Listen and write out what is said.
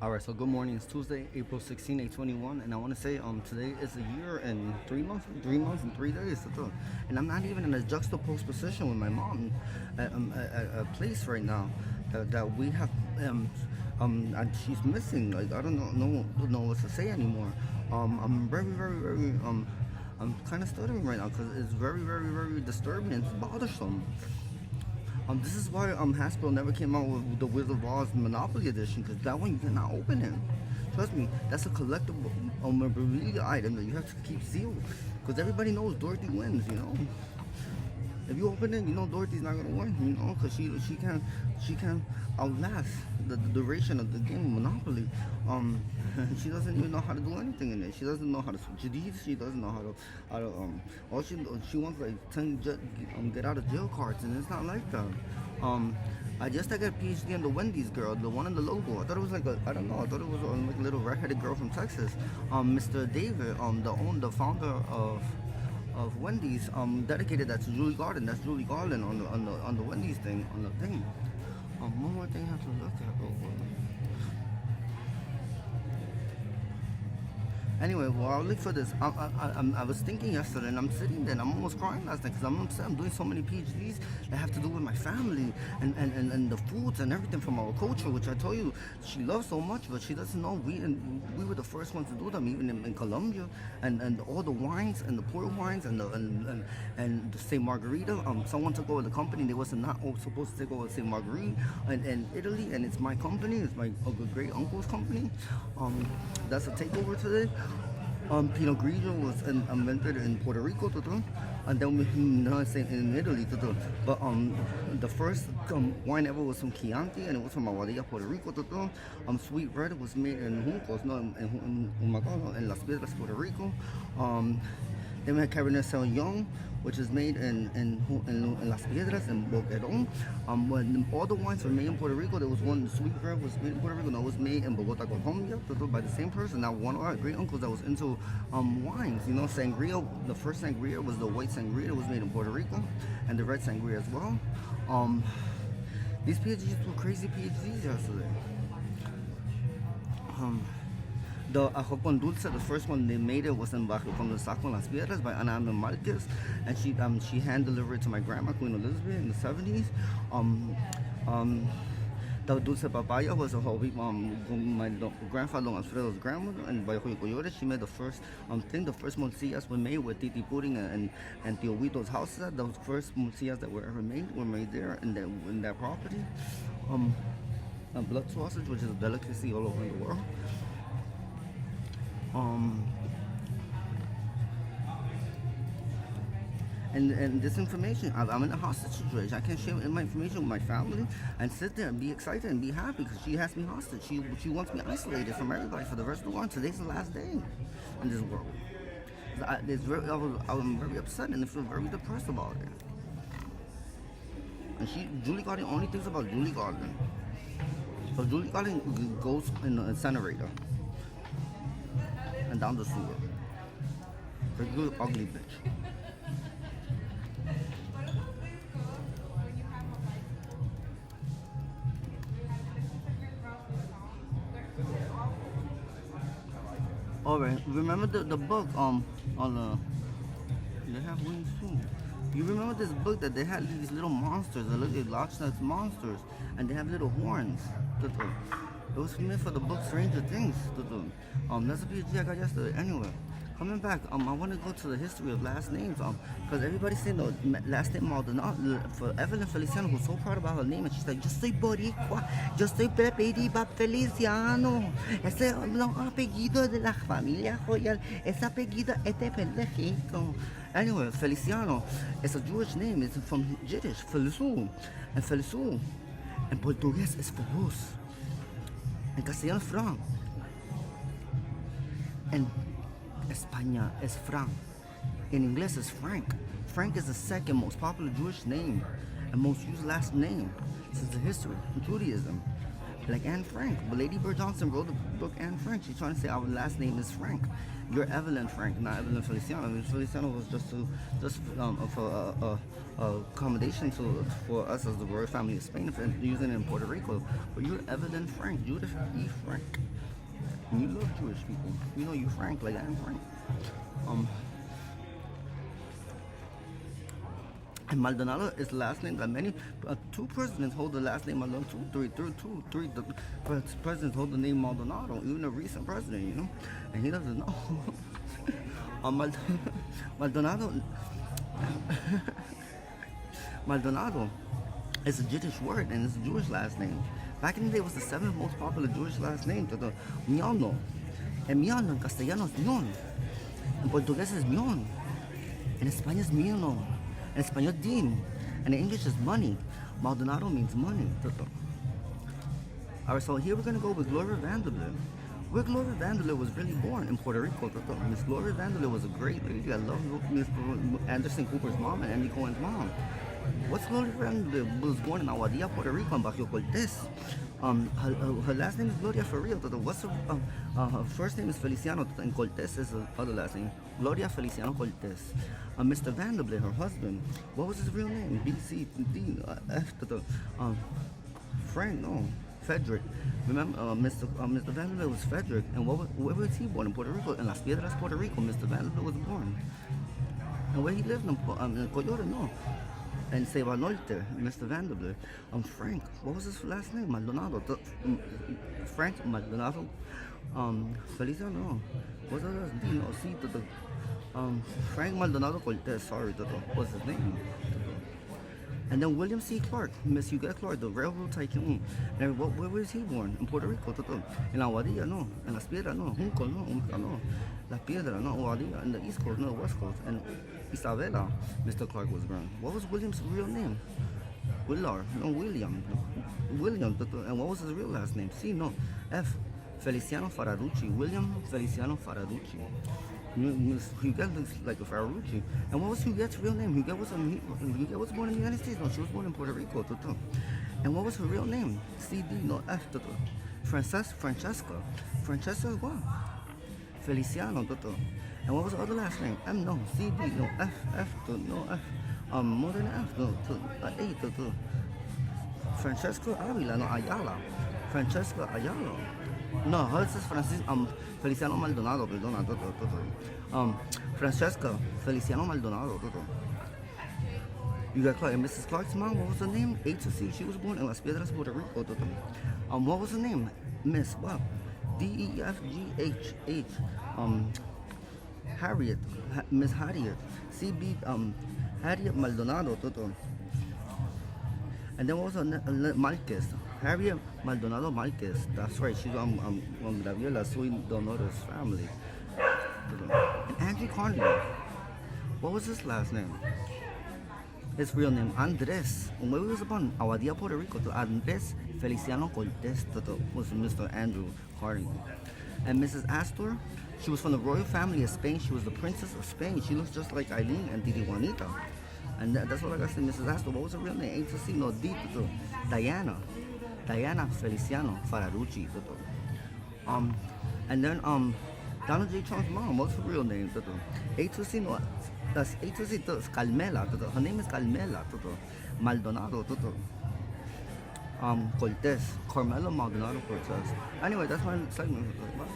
Alright, so good morning. It's Tuesday, April 16, 821, and I want to say today is a year and 3 months and 3 days. And I'm not even in a juxtaposed position with my mom at a place right now that we have and she's missing. Like I don't know what to say anymore. I'm very I'm kind of stuttering right now because it's very disturbing and it's bothersome. This is why Hasbro never came out with the Wizard of Oz Monopoly Edition, because that one you cannot open it. Trust me, that's a collectible memorabilia item that you have to keep sealed, because everybody knows Dorothy wins. If you open it, Dorothy's not gonna win. Because she can outlast the duration of the game of Monopoly. She doesn't even know how to do anything in it. She doesn't know how to switch deeds. She doesn't know how to all she wants like 10 get out of jail cards, and it's not like that. I got a PhD in the Wendy's girl, the one in the logo. I thought it was like I don't know. I thought it was like a little redheaded girl from Texas. Mr. David, the founder of Wendy's, dedicated that to Judy Garland. That's Judy Garland on the Wendy's thing, on the thing. One more thing I have to look at real quick. Anyway, while I look for this, I was thinking yesterday, and I'm sitting there, and I'm almost crying last night because I'm upset. I'm doing so many PhDs that have to do with my family and the foods and everything from our culture, which I told you she loves so much, but she doesn't know we were the first ones to do them, even in Colombia, and all the wines and the port wines and the Saint Margarita. Someone took over the company. They wasn't not supposed to take over Saint Margarita and Italy, and it's my company. It's my great uncle's company. That's a takeover today. Pinot Grigio was invented in Puerto Rico, and then in Italy, but the first wine ever was from Chianti, and it was from Aguadilla, Puerto Rico. Sweet Red was made in Juncos, in Las Piedras, Puerto Rico. Then we had Cabernet Sauvignon, which is made in Las Piedras and Boquerón. When all the wines were made in Puerto Rico, there was one, Sweet Red was made in Puerto Rico, that was made in Bogota, Colombia, by the same person. Now, one of our great uncles that was into wines, sangria, the first sangria was the white sangria that was made in Puerto Rico, and the red sangria as well. These PhDs were crazy PhDs yesterday. The ajo con dulce, the first one they made it was in Bajo from the Saco Las Piedras by Ana Marquez, and she hand delivered it to my grandma, Queen Elizabeth, in the 70s. The dulce papaya was a hobby. My grandfather Alfredo's grandmother, and by Coyore, she made the first thing. The first morcillas were made with Titi Pudding and Tio Huito's house. Those first morcillas that were ever made were made there in that property. Blood sausage, which is a delicacy all over the world. And this information, I'm in a hostage situation. I can't share my information with my family and sit there and be excited and be happy because she has me hostage. She wants me isolated from everybody for the rest of the world. Today's the last day in this world. I'm very upset and I feel very depressed about it. And Julie Garland only thinks about Julie Garland. So Julie Garland goes in the incinerator and down the sewer. The good ugly bitch. Alright, remember the book on they have wings too. You remember this book that they had these little monsters that look like Loch Ness monsters, and they have little horns. It was made for the book Stranger Things. That's a PhD I got yesterday. Anyway, coming back, I want to go to the history of last names. Because everybody's saying the last name Maldonado. For Evelyn Feliciano, who's so proud about her name, and she's like, yo soy boricua, yo soy Pepe Feliciano. Ese es el apellido de la familia royal. Ese apellido es de pendejito. Anyway, Feliciano is a Jewish name. It's from Yiddish, Felisu. And Felisu in Portuguese is Felus. En castellano es Frank. En España es Frank. In English is Frank. Frank is the second most popular Jewish name and most used last name since the history of Judaism. like Anne Frank. But Lady Bird Johnson wrote the book Anne Frank. She's trying to say our last name is Frank. You're Evelyn Frank, not Evelyn Feliciano. I mean, Feliciano was just for accommodation for us as the royal family of Spain, and using it in Puerto Rico. But you're Evelyn Frank, Judith E. Frank. And you love Jewish people. You know you Frank like Anne Frank. And Maldonado is the last name that many, two presidents hold the last name Maldonado. Three presidents hold the name Maldonado. Even a recent president, you know, and he doesn't know. Maldonado, Maldonado is a Jewish word and it's a Jewish last name. Back in the day, it was the seventh most popular Jewish last name. Miano, and Miano in castellano is Mion, in Portuguese is Mion, in Spanish is Miano. In Spanish, din. And in English is money. Maldonado means money. Alright, so here we're going to go with Gloria Vanderbilt. Where Gloria Vanderbilt was really born in Puerto Rico. Miss Gloria Vanderbilt was a great lady. I love Miss Anderson Cooper's mom and Andy Cohen's mom. What's Gloria Vanderbilt was born in Aguadilla, Puerto Rico, in Bajo Cortez. Her last name is Gloria for real. What's her first name is Feliciano, and Cortez is her other last name. Gloria Feliciano Cortez. Mr. Vanderbilt, her husband, what was his real name? B-C-D-F. Frank, no, Frederick. Remember, Mr. Vanderbilt was Frederick, and where was he born? In Puerto Rico, in Las Piedras, Puerto Rico. Mr. Vanderbilt was born. And where he lived in Coyote, no. And Ceiba Norte, Mr. Vanderbilt. Frank, what was his last name? Maldonado. Frank Maldonado. Feliciano, no. What's his name? No, see, Frank Maldonado Cortez, sorry, what's his name? And then William C. Clark, Miss Huguette Clark, the railroad tycoon. And where was he born? In Puerto Rico, in Aguadilla, no. In Las Piedras, no. Junco, no. Las Piedras, no. Aguadilla, in the East Coast, no, the West Coast. And Isabela, Mr. Clark was born. What was William's real name? Willard, no, William. William, and what was his real last name? C, no. F, Feliciano Faraducci. William Feliciano Faraducci. Huguette looks like a Fararucci. And what was Huguette's real name? Huguette was born in the United States. No, she was born in Puerto Rico. And what was her real name? C-D, no, F. Francesca. Francesca what? Feliciano. And what was her other last name? M, no, C-D, no, F, no, F. More than F, no, A. Francesca Avila, no, Ayala. Francesca Ayala. No, hers is Feliciano Maldonado, perdona, Francesca Feliciano Maldonado, You got Clark. And Mrs. Clark's mom, what was her name? A to C. She was born in Las Piedras, Puerto Rico, what was her name? Miss, what? D-E-F-G-H-H. Harriet, Miss Harriet. C-B, Harriet Maldonado, And then what was her Marquez? Harriet Maldonado Marquez. That's right. She's Gabriela Soy Donoro's family. And Andrew Carnegie. What was his last name? His real name, Andres. When he was born, Aguadilla, Puerto Rico, Andres Feliciano Cortez was Mr. Andrew Carnegie. And Mrs. Astor, she was from the royal family of Spain. She was the princess of Spain. She looks just like Eileen and Titi Juanita. And that's what I got to say, Mrs. Astor. What was her real name? A to C, no, D, Diana Feliciano Fararucci. And then Donald J. Trump's mom, what's her real name? A to C, no, that's A to C, Carmela. Her name is Carmela. Maldonado. Cortez. Carmela Maldonado Cortez. Anyway, that's my segment. Bye.